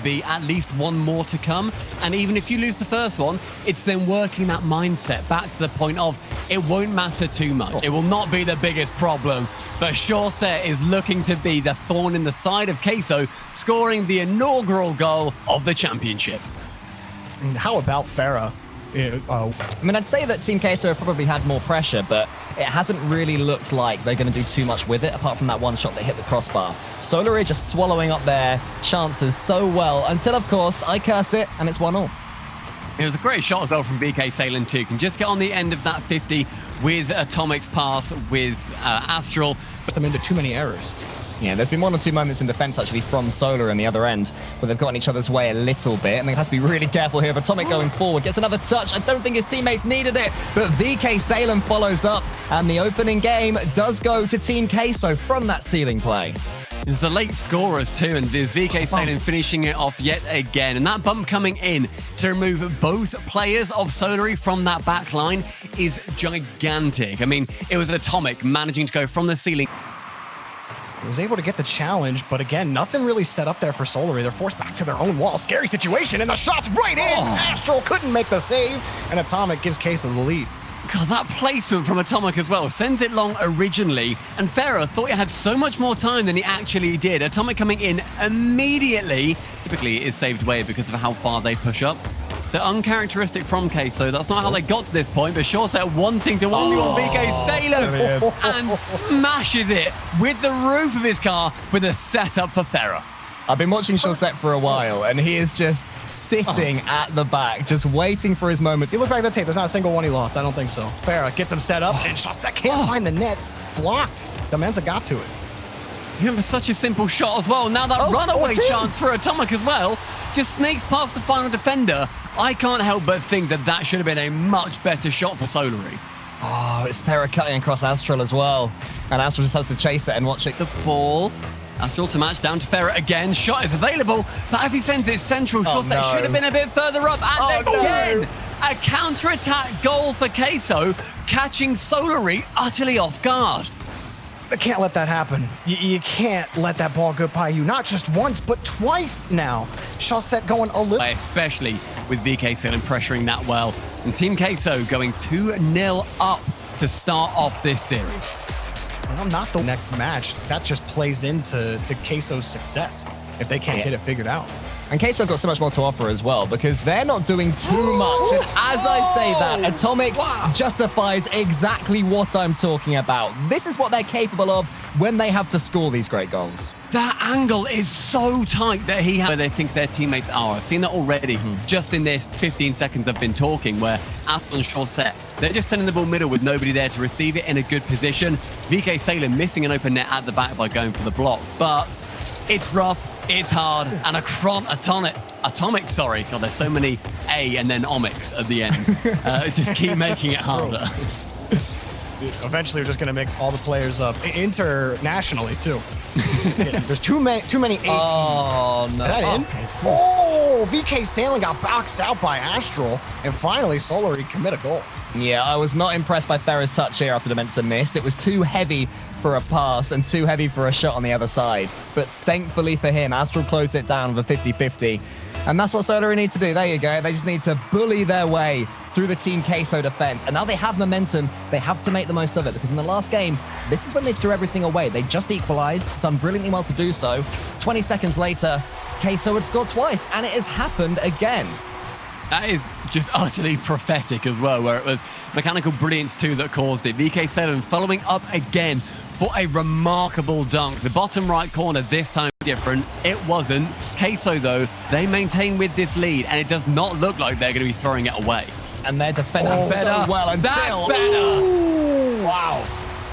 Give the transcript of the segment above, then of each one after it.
be at least one more to come, and even if you lose the first one, it's then working that mindset back to the point of it won't matter too much. It will not be the biggest problem, but Shawset is looking to be the thorn in the side of Queso, scoring the inaugural goal of the championship. And how about Farah? I mean, I'd say that Team Queso have probably had more pressure, but it hasn't really looked like they're going to do too much with it, apart from that one shot that hit the crossbar. Solary just swallowing up their chances so well, until, of course, I curse it, and it's 1-1. It was a great shot as well from BK Salem too. Can just get on the end of that 50 with Atomic's pass with Astral. Put them into too many errors. Yeah, there's been one or two moments in defense, actually, from Solar on the other end, where they've gotten each other's way a little bit, and they have to be really careful here. Atomic going forward, gets another touch. I don't think his teammates needed it, but VK Salem follows up, and the opening game does go to Team Queso from that ceiling play. There's the late scorers too, and there's VK Salem finishing it off yet again. And that bump coming in to remove both players of Solary from that back line is gigantic. I mean, it was Atomic managing to go from the ceiling. He was able to get the challenge, but again, nothing really set up there for Solary. They're forced back to their own wall. Scary situation, and the shot's right in! Astral couldn't make the save, and Atomic gives Queso the lead. God, that placement from Atomic as well sends it long originally, and Farah thought he had so much more time than he actually did. Atomic coming in immediately. Typically, it is saved away because of how far they push up. So uncharacteristic from Queso. That's not how they got to this point, but Shawset wanting to 1v1 VK Salem and smashes it with the roof of his car with a setup for Farah. I've been watching Shawset for a while, and he is just sitting at the back, just waiting for his moment. You look back at the tape, there's not a single one he lost. I don't think so. Farah gets him set up, and Shawset can't find the net. Blocked. Demenza got to it. You have such a simple shot as well. Now that runaway chance for Atomic as well just sneaks past the final defender. I can't help but think that that should have been a much better shot for Solary. Oh, it's Farah cutting across Astral as well. And Astral just has to chase it and watch it. The ball. Astral to match down to Farah again. Shot is available, but as he sends it central, Shawset should have been a bit further up. And again, a counter-attack goal for Queso, catching Solary utterly off guard. They can't let that happen. You can't let that ball go by you. Not just once, but twice now. Shawset going a little... Especially with VK Salem pressuring that well. And Team Queso going 2-0 up to start off this series. Well, not the next match. That just plays into Queso's success if they can't get it figured out. And Queso have got so much more to offer as well, because they're not doing too much. And as I say that, Atomic justifies exactly what I'm talking about. This is what they're capable of when they have to score these great goals. That angle is so tight that where they think their teammates are. I've seen that already just in this 15 seconds I've been talking, where Astral and Shawset, they're just sending the ball middle with nobody there to receive it in a good position. VK Salem missing an open net at the back by going for the block, but it's rough. It's hard, and Atomic, sorry. God, there's so many A and then omics at the end. Just keep making it harder. Eventually, we're just going to mix all the players up internationally, too. There's too many A teams. Oh, no. Is that in? Oh, VK Salem got boxed out by Astral, and finally, Solary commit a goal. Yeah, I was not impressed by Farah's touch here after Demenza missed. It was too heavy for a pass and too heavy for a shot on the other side. But thankfully for him, Astral closed it down with a 50-50. And that's what Solary need to do. There you go. They just need to bully their way through the Team Queso defense. And now they have momentum. They have to make the most of it, because in the last game, this is when they threw everything away. They just equalized, done brilliantly well to do so. 20 seconds later, Queso had scored twice, and it has happened again. That is just utterly prophetic as well, where it was mechanical brilliance too that caused it. VK Salem following up again for a remarkable dunk. The bottom right corner this time different. It wasn't. Queso, though, they maintain with this lead, and it does not look like they're going to be throwing it away. And they're defending so well until... That's better! Wow.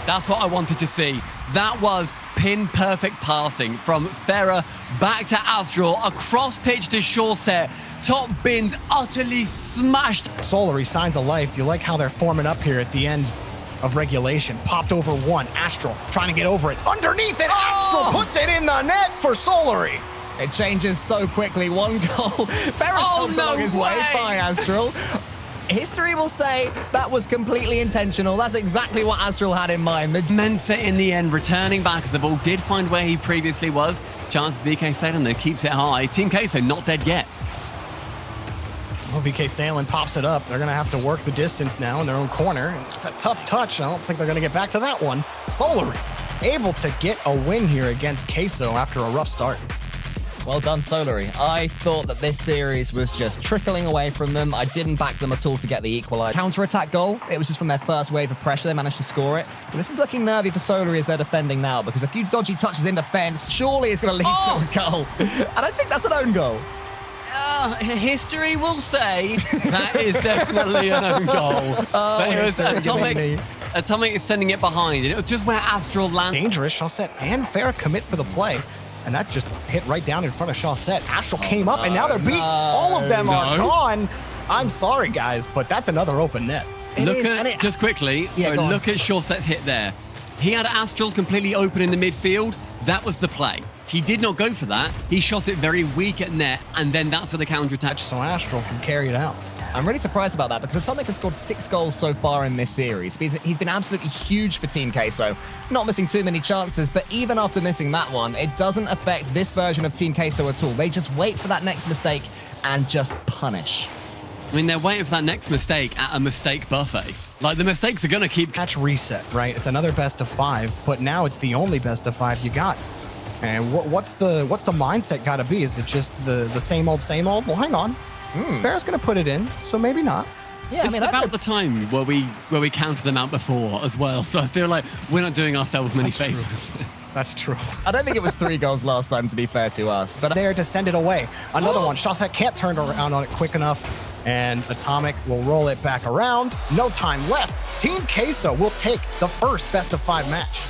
That's what I wanted to see. That was pin-perfect passing from Farah back to Astral, across pitch to Shawset. Top bins utterly smashed. Solary, signs of life. You like how they're forming up here at the end of regulation. Popped over one. Astral trying to get over it. Underneath it, Astral puts it in the net for Solary. It changes so quickly. One goal. Farah's helped along his way by Astral. history will say that was completely intentional. That's exactly what Astral had in mind. Mensa in the end returning back as the ball did find where he previously was. Chance VK Salem though keeps it high. Team Queso not dead yet. Well, VK Salem pops it up. They're going to have to work the distance now in their own corner. And that's a tough touch. I don't think they're going to get back to that one. Solary able to get a win here against Queso after a rough start. Well done, Solary. I thought that this series was just trickling away from them. I didn't back them at all to get the equalizer. Counter-attack goal, it was just from their first wave of pressure. They managed to score it. But this is looking nervy for Solary as they're defending now, because a few dodgy touches in defense, surely it's going to lead to a goal. And I think that's an own goal. History will say that is definitely an own goal. But it was Atomic is sending it behind, and it was just where Astral landed. Dangerous. Chaussette and Farah commit for the play. And that just hit right down in front of Chaussette. Astral came up, and now they're beat. All of them are gone. I'm sorry, guys, but that's another open net. Just quickly, look at Chaussette's hit there. He had Astral completely open in the midfield. That was the play. He did not go for that. He shot it very weak at net, and then that's where the counter-attack. So Astral can carry it out. I'm really surprised about that because Atomic has scored 6 goals so far in this series. He's been absolutely huge for Team Queso. Not missing too many chances, but even after missing that one, it doesn't affect this version of Team Queso at all. They just wait for that next mistake and just punish. I mean, they're waiting for that next mistake at a mistake buffet. Like, the mistakes are going to keep... Match reset, right? It's another best of 5, but now it's the only best of 5 you got. And what's the mindset got to be? Is it just the same old, same old? Well, hang on. Farah's going to put it in, so maybe not. Yeah, it's about the time where we counted them out before as well. So I feel like we're not doing ourselves many favors. That's true. I don't think it was 3 goals last time, to be fair to us. But they're to send it away. Another one. Chaussette can't turn around on it quick enough. And Atomic will roll it back around. No time left. Team Queso will take the first best of 5 match.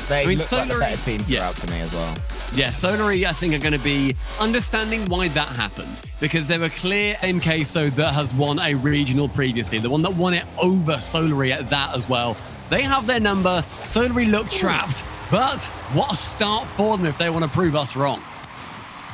They look like the better team throughout to me as well. Yeah, Solary, I think, are going to be understanding why that happened. Because they were clear in Queso that has won a regional previously. The one that won it over Solary at that as well. They have their number. Solary look trapped. But what a start for them if they want to prove us wrong.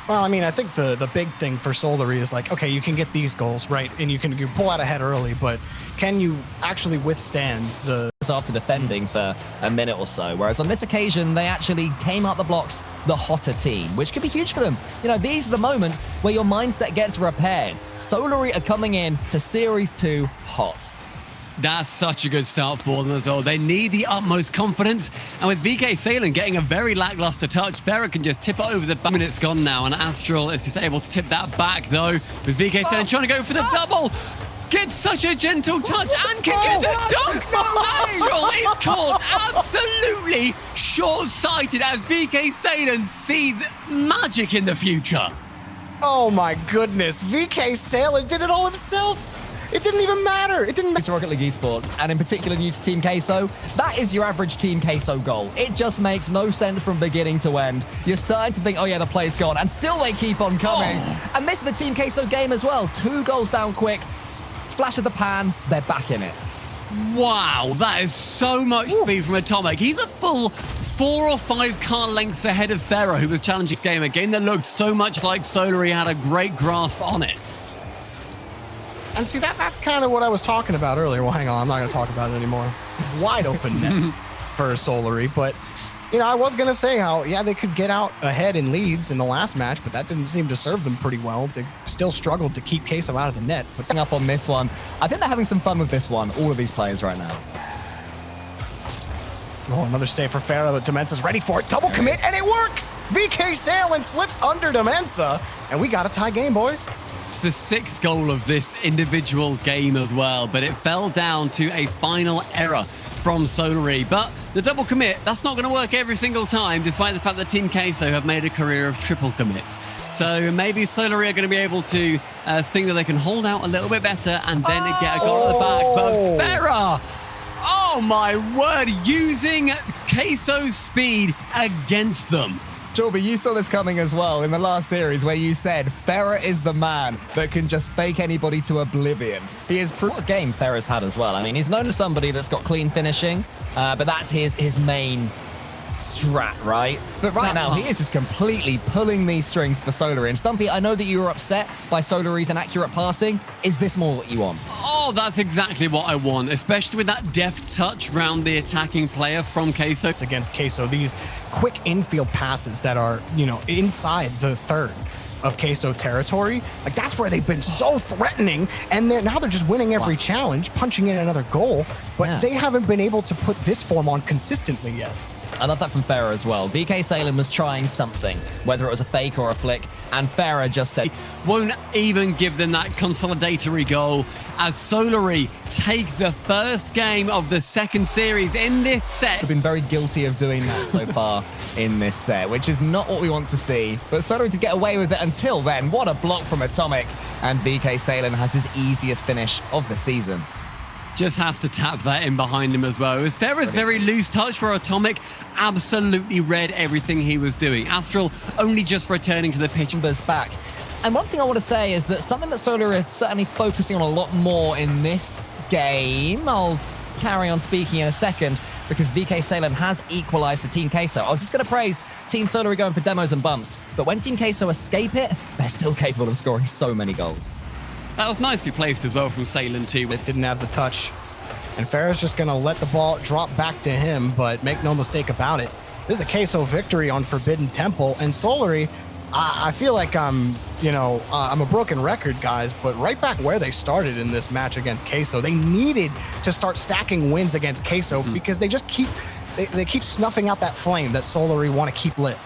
Well, I mean, I think the big thing for Solary is like, okay, you can get these goals, right? And you pull out ahead early, but can you actually withstand the... After defending for a minute or so, whereas on this occasion, they actually came out the blocks the hotter team, which could be huge for them. You know, these are the moments where your mindset gets repaired. Solary are coming in to Series 2 hot. That's such a good start for them as well. They need the utmost confidence. And with VK Salem getting a very lackluster touch, Farah can just tip it over the back. Minutes gone now, and Astral is just able to tip that back, though, with VK Salem trying to go for the double. Gets such a gentle touch and can get the dunk. Astral is caught absolutely short-sighted as VK Salem sees magic in the future. Oh my goodness, VK Salem did it all himself. It didn't even matter. It didn't matter. To Rocket League Esports, and in particular new to Team Queso, that is your average Team Queso goal. It just makes no sense from beginning to end. You're starting to think, oh yeah, the play's gone, and still they keep on coming. And this is the Team Queso game as well. 2 goals down quick, flash of the pan, they're back in it. Wow, that is so much speed from Atomic. He's a full 4 or 5 car lengths ahead of Farah, who was challenging this game. A game that looked so much like Solary had a great grasp on it. And see, that's kind of what I was talking about earlier. Well, hang on, I'm not going to talk about it anymore. Wide open net for Solary, but, you know, I was going to say how, yeah, they could get out ahead in leads in the last match, but that didn't seem to serve them pretty well. They still struggled to keep Queso out of the net. But up on this one, I think they're having some fun with this one, all of these players right now. Oh, another save for Farah, but Demensa's ready for it. Double commit, and it works! VK Salem slips under Demensa, and we got a tie game, boys. It's the 6th goal of this individual game as well, but it fell down to a final error from Solary. But the double commit, that's not going to work every single time, despite the fact that Team Queso have made a career of triple commits. So maybe Solary are going to be able to think that they can hold out a little bit better and then get a goal at the back. But Farah, oh my word, using Queso's speed against them. Jorby, you saw this coming as well in the last series where you said Farah is the man that can just fake anybody to oblivion. He is what a game Farah's had as well. I mean, he's known as somebody that's got clean finishing, but that's his main strat, right? But right now, he is just completely pulling these strings for Solary. And Stumpy, I know that you were upset by Solary's inaccurate passing. Is this more what you want? Oh, that's exactly what I want, especially with that deft touch around the attacking player from Queso. Against Queso, these quick infield passes that are, you know, inside the third of Queso territory, like that's where they've been so threatening, and now they're just winning every challenge, punching in another goal, but they haven't been able to put this form on consistently yet. I love that from Farah as well. VK Salem was trying something, whether it was a fake or a flick, and Farah just said, won't even give them that consolidatory goal as Solary take the first game of the second series in this set. I've been very guilty of doing that so far in this set, which is not what we want to see. But Solary to get away with it until then. What a block from Atomic. And VK Salem has his easiest finish of the season. Just has to tap that in behind him as well. It was Farah's very loose touch where Atomic absolutely read everything he was doing. Astral only just returning to the pitch. Back. And one thing I want to say is that something that Solary is certainly focusing on a lot more in this game. I'll carry on speaking in a second because VK Salem has equalized for Team Queso. I was just going to praise Team Solary going for demos and bumps, but when Team Queso escape it, they're still capable of scoring so many goals. That was nicely placed as well from Salem too. It didn't have the touch. And Farah's just going to let the ball drop back to him, but make no mistake about it. This is a Queso victory on Forbidden Temple. And Solary, I feel like I'm a broken record, guys, but right back where they started in this match against Queso, they needed to start stacking wins against Queso because they just keep snuffing out that flame that Solary want to keep lit.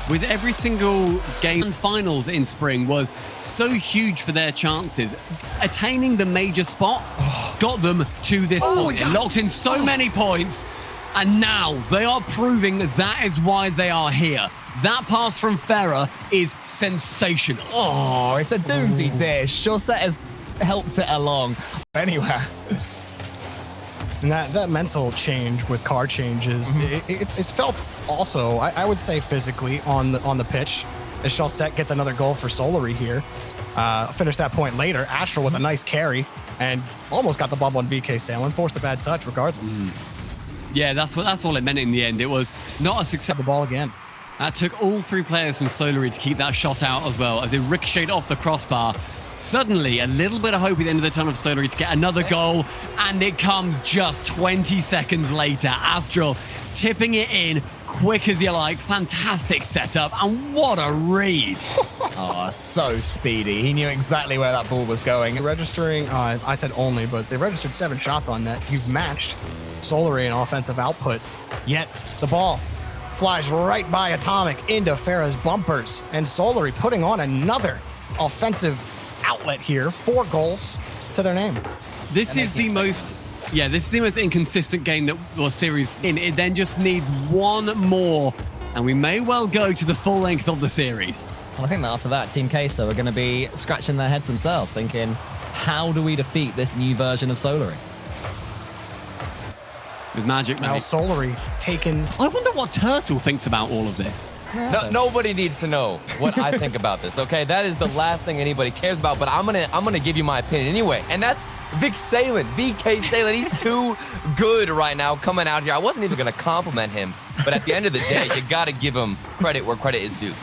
With every single game and finals in spring was so huge for their chances. Attaining the major spot got them to this point. It locked in so many points, and now they are proving that is why they are here. That pass from Farah is sensational. Oh, it's a doozy dish. Shorset has helped it along. Anyway. And that mental change with card changes, it's felt also, I would say physically on the pitch. As Shorset gets another goal for Solary here. Finish that point later. Astral with a nice carry and almost got the bump on VK Salem, forced a bad touch regardless. Yeah, that's all it meant in the end. It was not a success. The ball again. That took all three players from Solary to keep that shot out as well as it ricocheted off the crossbar. Suddenly, a little bit of hope at the end of the tunnel for Solary to get another goal, and it comes just 20 seconds later. Astral tipping it in quick as you like. Fantastic setup, and what a read. Oh, so speedy. He knew exactly where that ball was going. Registering, I said only, but they registered 7 shots on net. You've matched Solary in offensive output, yet the ball flies right by Atomic into Farah's bumpers, and Solary putting on another offensive outlet here. 4 goals to their name. This is the most inconsistent game that was series in. It then just needs one more, and we may well go to the full length of the series. Well, I think that after that, Team Queso are going to be scratching their heads themselves, thinking, how do we defeat this new version of Solary? With magic, now Solary taken. I wonder what Turtle thinks about all of this. No, nobody needs to know what I think about this, okay? That is the last thing anybody cares about, but I'm gonna give you my opinion anyway. And that's VK Salem. He's too good right now coming out here. I wasn't even gonna compliment him, but at the end of the day, you gotta give him credit where credit is due.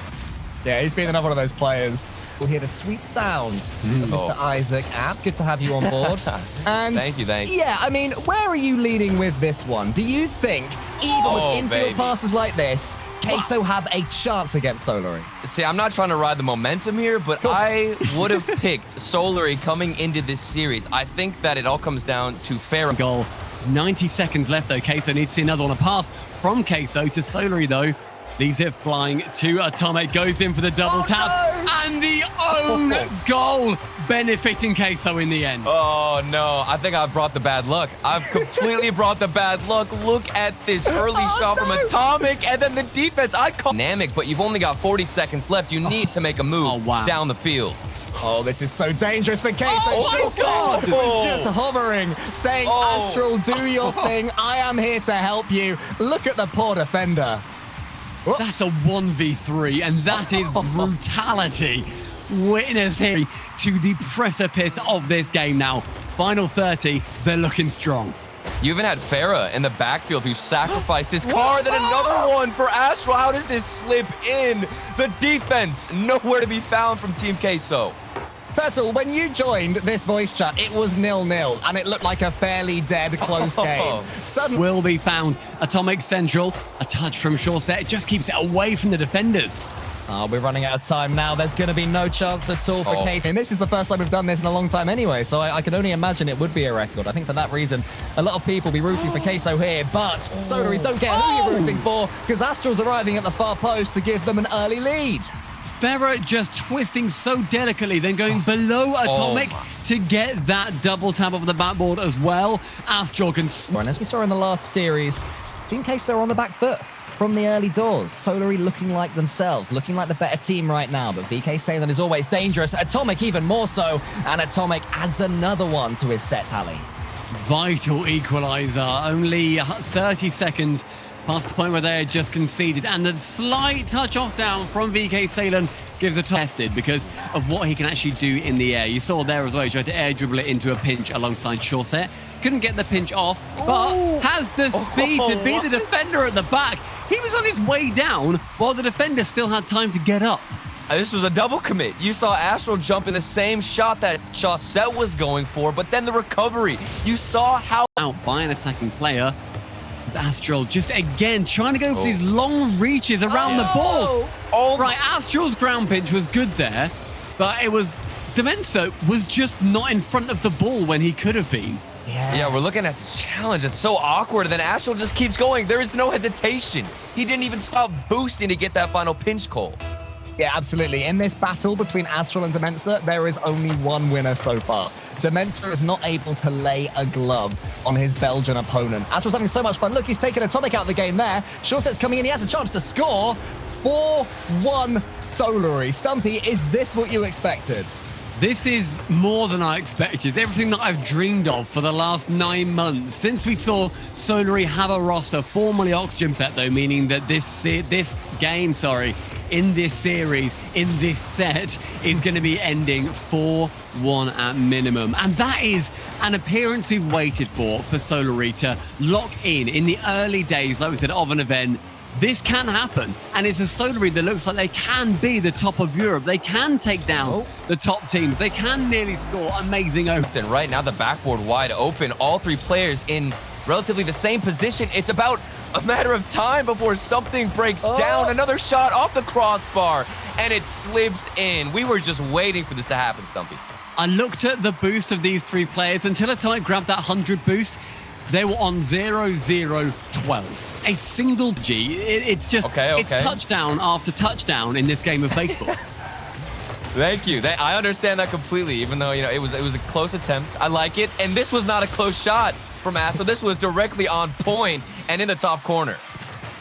Yeah, he's been another one of those players. We'll hear the sweet sounds of Mr. Isaac App. Good to have you on board. And thank you. Yeah, I mean, where are you leading with this one? Do you think, even with infield passes like this, Queso have a chance against Solary? See, I'm not trying to ride the momentum here, but I would have picked Solary coming into this series. I think that it all comes down to Farah. Goal. 90 seconds left though. Queso needs to see another one. A pass from Queso to Solary though. Leaves it flying to Atomic, goes in for the double tap, and the own goal benefiting Queso in the end. Oh, no. I think I've brought the bad luck. I've completely brought the bad luck. Look at this early shot from Atomic, and then the defense. I call dynamic, but you've only got 40 seconds left. You need to make a move down the field. Oh, this is so dangerous for Queso. Oh, my God. He was just hovering, saying, Astral, do your thing. I am here to help you. Look at the poor defender. That's a 1v3, and that is brutality. Witness here to the precipice of this game now. Final 30, they're looking strong. You even had Farah in the backfield who sacrificed his car, then another one for Astral. How does this slip in? The defense, nowhere to be found from Team Queso. Turtle, when you joined this voice chat, it was 0-0, and it looked like a fairly dead close game. Suddenly Will be found. Atomic Central, a touch from Chaussette. It just keeps it away from the defenders. we're running out of time now. There's going to be no chance at all for Queso. And this is the first time we've done this in a long time anyway, so I can only imagine it would be a record. I think for that reason, a lot of people will be rooting for Queso here, but Solary, don't care who you're rooting for, because Astral's arriving at the far post to give them an early lead. Farah just twisting so delicately, then going below Atomic to get that double tap off the backboard as well. Astral can... And as we saw in the last series, Team Queso are on the back foot from the early doors. Solary looking like themselves, looking like the better team right now, but VK Salem is always dangerous. Atomic even more so, and Atomic adds another one to his set tally. Vital equalizer, only 30 seconds past the point where they had just conceded, and the slight touch off down from VK Salem gives a tested because of what he can actually do in the air. You saw there as well, he tried to air dribble it into a pinch alongside Chaussette. Couldn't get the pinch off, but has the speed to be the defender at the back. He was on his way down while the defender still had time to get up. This was a double commit. You saw Astral jump in the same shot that Chaussette was going for, but then the recovery. You saw how... Out by an attacking player. It's Astral just again trying to go for these long reaches around the ball. Right, Astral's ground pinch was good there, but it was... Demenso was just not in front of the ball when he could have been. Yeah, we're looking at this challenge. It's so awkward, and then Astral just keeps going. There is no hesitation. He didn't even stop boosting to get that final pinch call. Yeah, absolutely. In this battle between Astral and Demensa, there is only one winner so far. Demensa is not able to lay a glove on his Belgian opponent. Astral's having so much fun. Look, he's taken Atomic out of the game there. Chausette's coming in. He has a chance to score. 4-1 Solary. Stumpy, is this what you expected? This is more than I expected. It's everything that I've dreamed of for the last 9 months. Since we saw Solary have a roster, formerly Oxygen set though, meaning that this game, in this series, in this set, is going to be ending 4-1 at minimum. And that is an appearance we've waited for Solary to lock in the early days, like we said, of an event. This can happen, and it's a Solary that looks like they can be the top of Europe. They can take down the top teams. They can nearly score amazing open. Right now, the backboard wide open. All three players in relatively the same position. It's about a matter of time before something breaks down. Another shot off the crossbar, and it slips in. We were just waiting for this to happen, Stumpy. I looked at the boost of these three players until Atomic grabbed that 100 boost. They were on 0-0-12. A single G. It's just, it's touchdown after touchdown in this game of baseball. Thank you. I understand that completely, even though, it was a close attempt. I like it. And this was not a close shot from Astral. This was directly on point and in the top corner.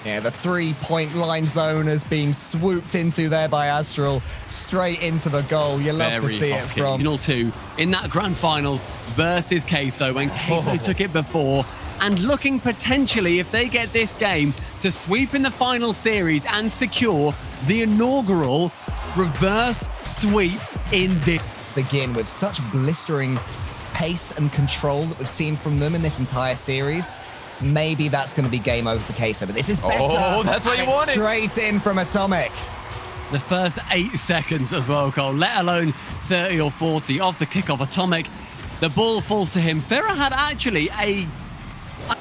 Yeah, the three-point line zone has been swooped into there by Astral, straight into the goal. You love to see it from... Final two in that grand finals versus Queso, when Queso took it before, and looking potentially, if they get this game, to sweep in the final series and secure the inaugural reverse sweep in this. Begin with such blistering pace and control that we've seen from them in this entire series. Maybe that's going to be game over for Queso, but this is better. Oh, that's what you wanted. Straight in from Atomic. The first 8 seconds as well, Cole, let alone 30 or 40 off the kickoff. Atomic, the ball falls to him. Farah had actually a...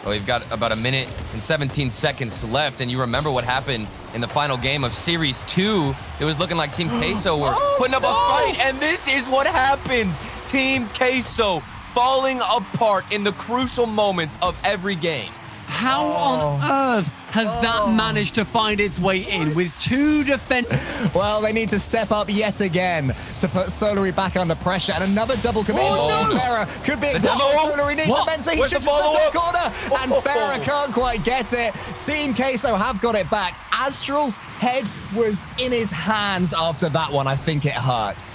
We've got about a minute and 17 seconds left, and you remember what happened in the final game of Series 2. It was looking like Team Queso were putting up a fight, and this is what happens. Team Queso falling apart in the crucial moments of every game. How on earth has that managed to find its way in with two defenders? Well, they need to step up yet again to put Solary back under pressure, and another double commit. Farah could be exactly what Solary needs. Demensa, he shoots the top corner, and Farah can't quite get it. Team Queso have got it back. Astral's head was in his hands after that one. I think it hurt.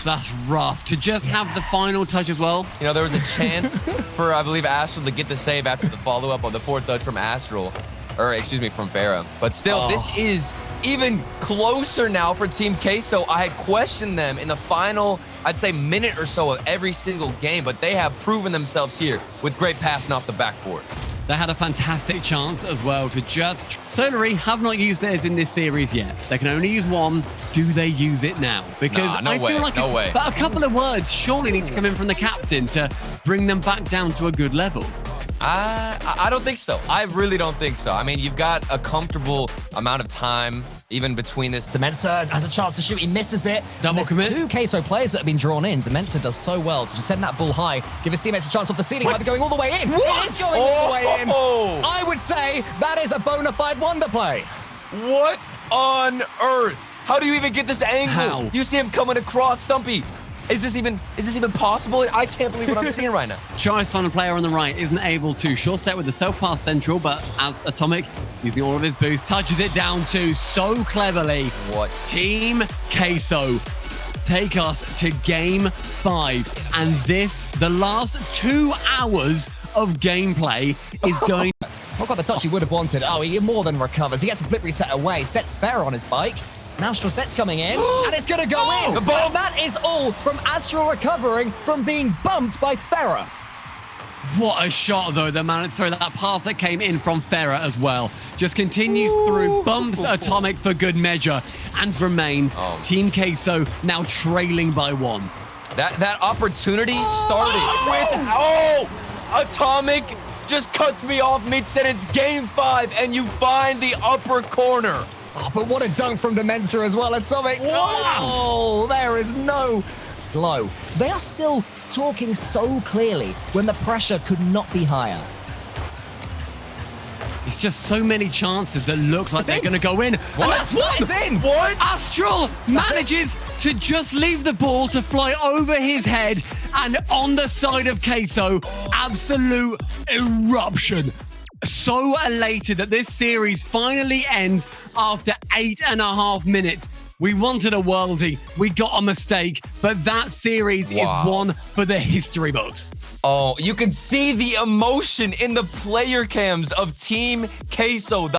That's rough to just have the final touch as well. There was a chance for, I believe, Astral to get the save after the follow-up on the fourth touch from Astral, or excuse me, from Farah. But still, this is even closer now for Team Queso. I had questioned them in the final, I'd say, minute or so of every single game, but they have proven themselves here with great passing off the backboard. They had a fantastic chance as well to just... Solary have not used theirs in this series yet. They can only use one. Do they use it now? Because Nah, no I way, feel like no way. But a couple of words surely need to come in from the captain to bring them back down to a good level. I don't think so. I really don't think so. I mean, you've got a comfortable amount of time even between this. Demensa has a chance to shoot. He misses it. Double And commit. there's 2 Queso players that have been drawn in. Demensa does so well to just send that ball high, give his teammates a chance off the ceiling. Might be going all the way in. It is going all the way in. Oh! I would say that is a bona fide wonder play. What on earth? How do you even get this angle? How? You see him coming across, Stumpy. Is this even possible? I can't believe what I'm seeing right now. Char's final player on the right isn't able to. Short set with the self-pass central, but as Atomic, using all of his boost, touches it down to so cleverly. What? Team Queso take us to game 5. And this, the last 2 hours of gameplay, is going... Not got the touch he would have wanted. Oh, he more than recovers. He gets a flip reset away, sets Fair on his bike. Now Strawset's coming in, and it's going to go in. The bomb. And that is all from Astral recovering from being bumped by Farah. What a shot, though, that pass that came in from Farah as well. Just continues through, bumps Atomic for good measure, and remains Team Queso now trailing by 1. That opportunity started with Atomic just cuts me off mid-sentence. Game 5, and you find the upper corner. Oh, but what a dunk from Dementor as well, Atomic. What? Oh, there is no flow. They are still talking so clearly when the pressure could not be higher. It's just so many chances that look like they're in. going to go in. What? And that's what? It's in. What? Astral manages to just leave the ball to fly over his head, and on the side of Queso, absolute eruption. So elated that this series finally ends after 8.5 minutes. We wanted a worldie, we got a mistake, but that series is one for the history books. Oh, you can see the emotion in the player cams of Team Queso.